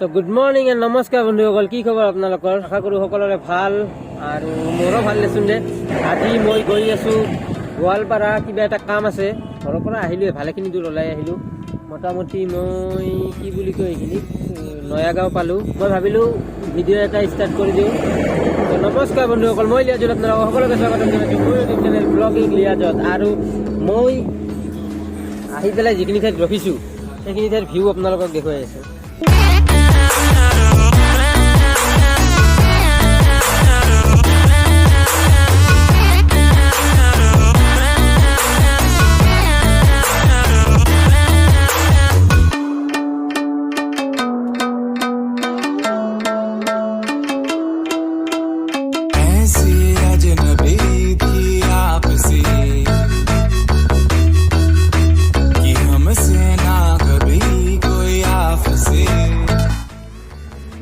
So good morning and namaskar বন্ধুসকল, কি খবৰ আপোনালোকৰ? আশা কৰোঁ সকলোৰে ভাল আৰু মোৰো ভাল দেচোন দে। আজি মই গৈ আছোঁ গোৱালপাৰা, কিবা এটা কাম আছে। ঘৰৰ পৰা আহিলোঁ, ভালেখিনি দূৰ ওলাই আহিলোঁ। মোটামুটি মই কি বুলি কয় এইখিনি নয়াগাঁও পালোঁ। মই ভাবিলোঁ ভিডিঅ' এটা ষ্টাৰ্ট কৰি দিওঁ। তো নমস্কাৰ বন্ধুসকল, মই লিয়াজত আপোনালোকক সকলোকে স্বাগতম জনাইছোঁ মোৰ ইউটিউব চেনেল ব্লগিং লিয়াজত। আৰু মই আহি পেলাই যিখিনি ঠাইত ৰখিছোঁ সেইখিনি ঠাইৰ ভিউ আপোনালোকক দেখুৱাই আছোঁ।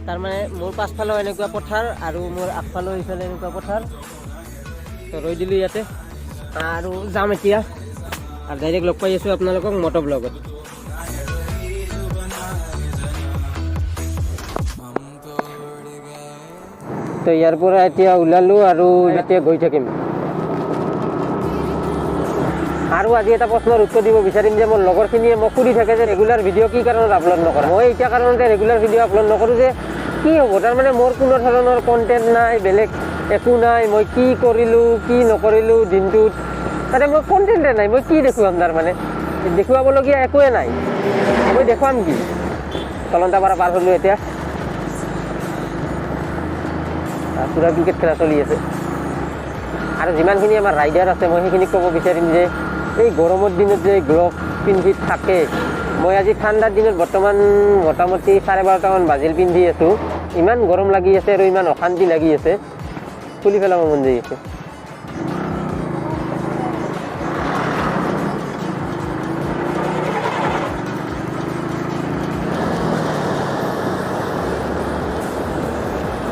তাৰমানে মোৰ পাছফালেও এনেকুৱা পথাৰ আৰু মোৰ আগফালেও ইফালে এনেকুৱা পথাৰ। তো ৰৈ দিলোঁ ইয়াতে আৰু যাম এতিয়া আৰু ডাইৰেক্ট লগ পাই আছোঁ আপোনালোকক মটো ব্লগত। তো ইয়াৰ পৰা এতিয়া ওলালোঁ আৰু এতিয়া গৈ থাকিম। আৰু আজি এটা প্ৰশ্নৰ উত্তৰ দিব বিচাৰিম যে মোৰ লগৰখিনিয়ে মোক সুধি থাকে যে ৰেগুলাৰ ভিডিঅ' কি কাৰণত আপলোড নকৰা। মই এতিয়া কাৰণতে ৰেগুলাৰ ভিডিঅ' আপলোড নকৰোঁ যে কি হ'ব, তাৰমানে মোৰ কোনো ধৰণৰ কণ্টেণ্ট নাই, বেলেগ একো নাই। মই কি কৰিলোঁ কি নকৰিলোঁ দিনটোত, তাতে মই কণ্টেণ্টে নাই। মই কি দেখুৱাম, তাৰমানে দেখুৱাবলগীয়া একোৱে নাই। মই দেখুৱাম কি? কলন্তাপাৰা পাৰ হ'লোঁ এতিয়া, পূৰা ক্ৰিকেট খেলা চলি আছে। আৰু যিমানখিনি আমাৰ ৰাইডাৰ আছে মই সেইখিনিক ক'ব বিচাৰিম যে এই গৰমৰ দিনত যে গ্ল'ভ পিন্ধি থাকে, মই আজি ঠাণ্ডাৰ দিনত বৰ্তমান মোটামুটি 12:30মান বাজিল পিন্ধি আছোঁ। ইমান গৰম লাগি আছে আৰু ইমান অশান্তি লাগি আছে, খুলি পেলাব মন যায় আছে।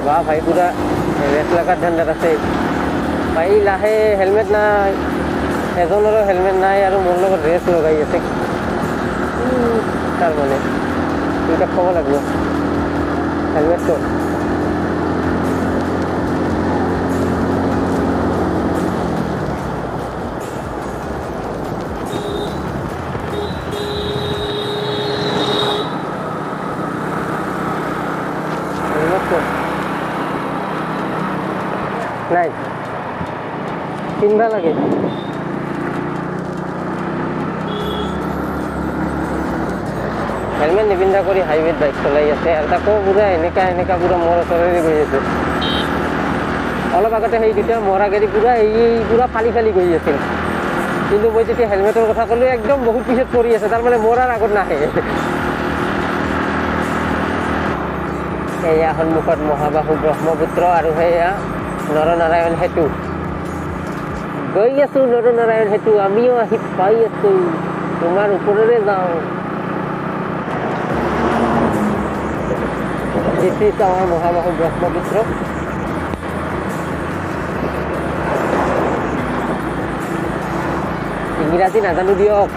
বাহ ভাই, পুৰা ৰেচ লগাৰ ধান্দাত আছে ভাই। লাহে হেলমেট নাই, এজনৰো হেলমেট নাই আৰু মোৰ লগত ৰেচ লগাই আছে। তাৰমানে দুইটা ক'ব লাগিব হেলমেটটো। হেলমেটটো নাই, পিন্ধবা লাগে। হেলমেট নিপিন্ধা কৰি হাইৱেত বাইক চলাই আছে আৰু তাকো পুৰা এনেকা পুৰা মোৰ ওচৰেৰে গৈ আছে। অলপ আগতে সেই দুটা মৰা গাড়ী পুৰা ফালি গৈ আছিল, কিন্তু মই যেতিয়া হেলমেটৰ কথা ক'লোঁ একদম বহুত পিছত পৰি আছে, তাৰমানে মৰাৰ আগত নাহে। সেয়া সন্মুখত মহাবাহু ব্ৰহ্মপুত্ৰ আৰু সেয়া নৰনাৰায়ণ সেতু। গৈ আছোঁ নৰনাৰায়ণ সেতু, আমিও আহি পাই আছোঁ, তোমাৰ ওপৰেৰে যাওঁ। This is our মহাবাহু ব্ৰহ্মপুত্ৰ। ইংৰাজী নাজানো দিয়ক,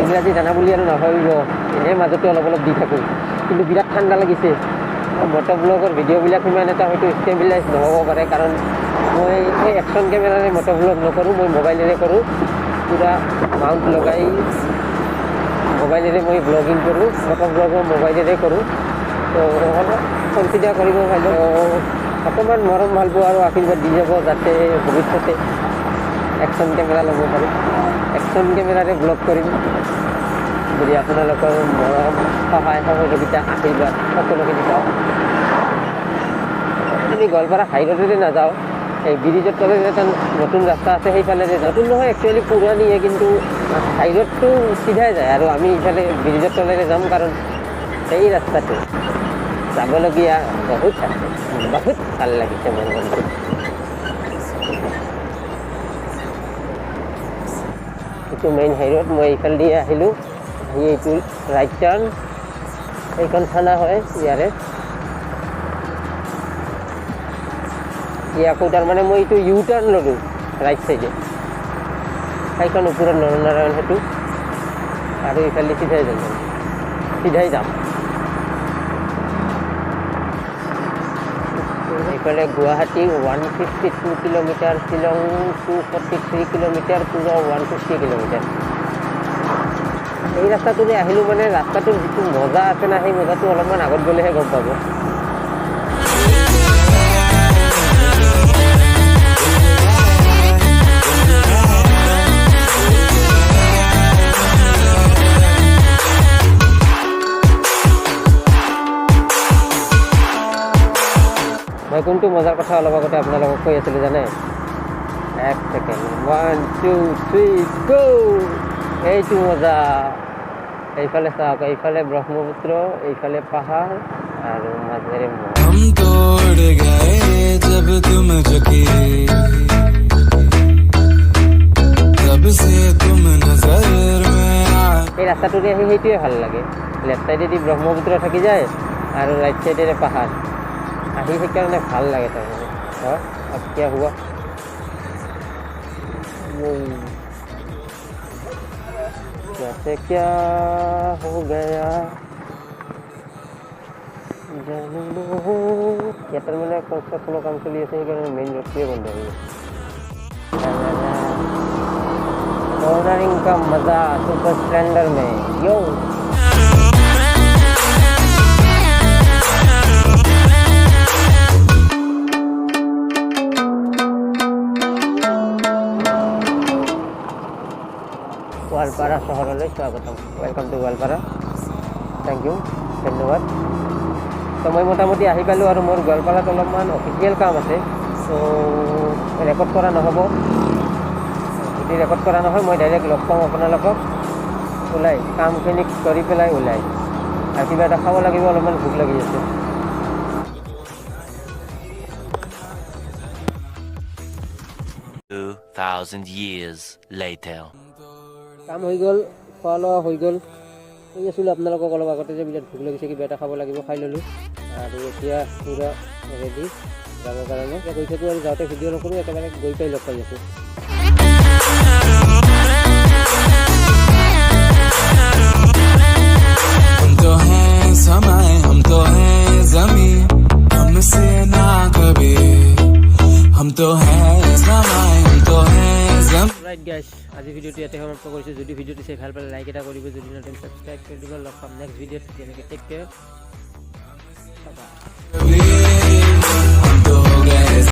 ইংৰাজী জানা বুলি আৰু নাভাবিব, এনেই মাজতে অলপ দি থাকোঁ। কিন্তু বিৰাট ঠাণ্ডা লাগিছে। মটো ব্লগৰ ভিডিঅ'বিলাক সিমান এটা হয়তো ষ্টেবিলাইজ নহ'ব পাৰে, কাৰণ মই এই একশ্যন কেমেৰাৰে মটো ব্লগ নকৰোঁ, মই মোবাইলেৰে কৰোঁ। পুৰা মাউণ্ট লগাই মোবাইলেৰে মই ব্লগিং কৰোঁ, মটো ব্লগো মোবাইলেৰে কৰোঁ। তো অলপ কনচিডাৰ কৰিব পাৰিলোঁ, অকণমান মৰম ভাল পোৱা আৰু আশীৰ্বাদ দি যাব যাতে ভৱিষ্যতে একশ্যন কেমেৰা ল'ব পাৰোঁ। একশ্যন কেমেৰাৰে ব্লগ কৰিম যদি আপোনালোকৰ মৰম, সহায় সহযোগিতা, আশীৰ্বাদ সকলোখিনি পাওঁ। আমি গোৱালপাৰা হাইৰোডেৰে নাযাওঁ, এই ব্ৰিজৰ তলেৰে এটা নতুন ৰাস্তা আছে, সেইফালেৰে নতুন নহয় একচুৱেলি পুৰণিয়ে, কিন্তু হাইৰোডটো চিধাই যায় আৰু আমি ইফালে ব্ৰিজৰ তলেৰে যাম, কাৰণ সেই ৰাস্তাটো যাবলগীয়া বহুত আছে, বহুত ভাল লাগিছে মোৰ মনটো। এইটো মেইন হাইৰোড, মই এইফালে দিয়ে আহিলোঁ। আহি এইটো ৰাইট টাৰ্ণ, এইখন থানা হয় ইয়াৰে। আকৌ তাৰমানে মই এইটো ইউ টাৰ্ণ ল'লোঁ ৰাইট চাইডে, সেইখন ওপৰত নৰনাৰায়ণ সেতু আৰু ইফালে চিধাই যাম। এইফালে গুৱাহাটী 152 কিলোমিটাৰ, শ্বিলং 243 কিলোমিটাৰ, পুনৰ 150 কিলোমিটাৰ। এই ৰাস্তাটোৰে আহিলোঁ মানে ৰাস্তাটোৰ যিটো মজা আছে না, সেই মজাটো অলপমান আগত গ'লেহে গম পাব। মই কোনটো মজাৰ কথা অলপ আগতে আপোনালোকক কৈ আছিলোঁ জানে? এক ছেকেণ্ড, 1 2 3 গো! এইটো মজা। এইফালে চাওক, এইফালে ব্ৰহ্মপুত্ৰ, এইফালে পাহাৰ আৰু মাজেৰে এই ৰাস্তাটোৰে আহি সেইটোৱে ভাল লাগে। লেফ্ট চাইডেদি ব্ৰহ্মপুত্ৰ থাকি যায় আৰু ৰাইট চাইডেৰে পাহাৰ আহি, সেইকাৰণে ভাল লাগে তাৰমানে। अब क्या हुआ? कैसे क्या हो गया ইয়াত মানে কনষ্ট্ৰাকশ্যনৰ কাম চলি আছে, সেইকাৰণে মেইন ৰোডটোৱে বন্ধ হৈ আছে। कॉर्नरिंग का मजा सुपर स्प्लेंडर में यो। গোৱালপাৰা চহৰলৈ স্বাগতম। Welcome to Goalpara. Thank you, ধন্যবাদ। তো মই মোটামুটি আহি পালোঁ আৰু মোৰ গোৱালপাৰাত অলপমান অফিচিয়েল কাম আছে, তো ৰেকৰ্ড কৰা নহ'ব। যদি ৰেকৰ্ড কৰা নহয় মই ডাইৰেক্ট লগ পাম আপোনালোকক ওলাই, কামখিনি কৰি পেলাই ওলাই। আৰু কিবা এটা খাব লাগিব, অলপমান ভোক লাগি আছে। কাম হৈ গ'ল, খোৱা লোৱা হৈ গ'ল। কৈ আছিলোঁ আপোনালোকক অলপ আগতে যে বিৰাট ভোক লাগিছে, কিবা এটা খাব লাগিব, খাই ল'লোঁ। আৰু এতিয়া পূৰা ৰেডি যাবৰ কাৰণে। এতিয়া গৈ থাকোঁ আৰু যাওঁতে ভিডিঅ' নকৰোঁ, একেবাৰে গৈ পাই লগ পাই আছোঁ। हम तो हैं समय, हम तो हैं जमीन, हमसे ना कभी, हम तो हैं समय, हम तो हैं जमीन। राइट गाइस, আজি ভিডিঅ'টো ইয়াতে সমাপ্ত কৰিছোঁ। যদি ভিডিঅ'টো চাই ভাল পালে লাইক এটা কৰিব, যদি নতুন ছাবস্ক্ৰাইব কৰি দিব। লগ পাম নেক্সট ভিডিঅ'ত। তেনেকৈ টেক কেয়াৰ।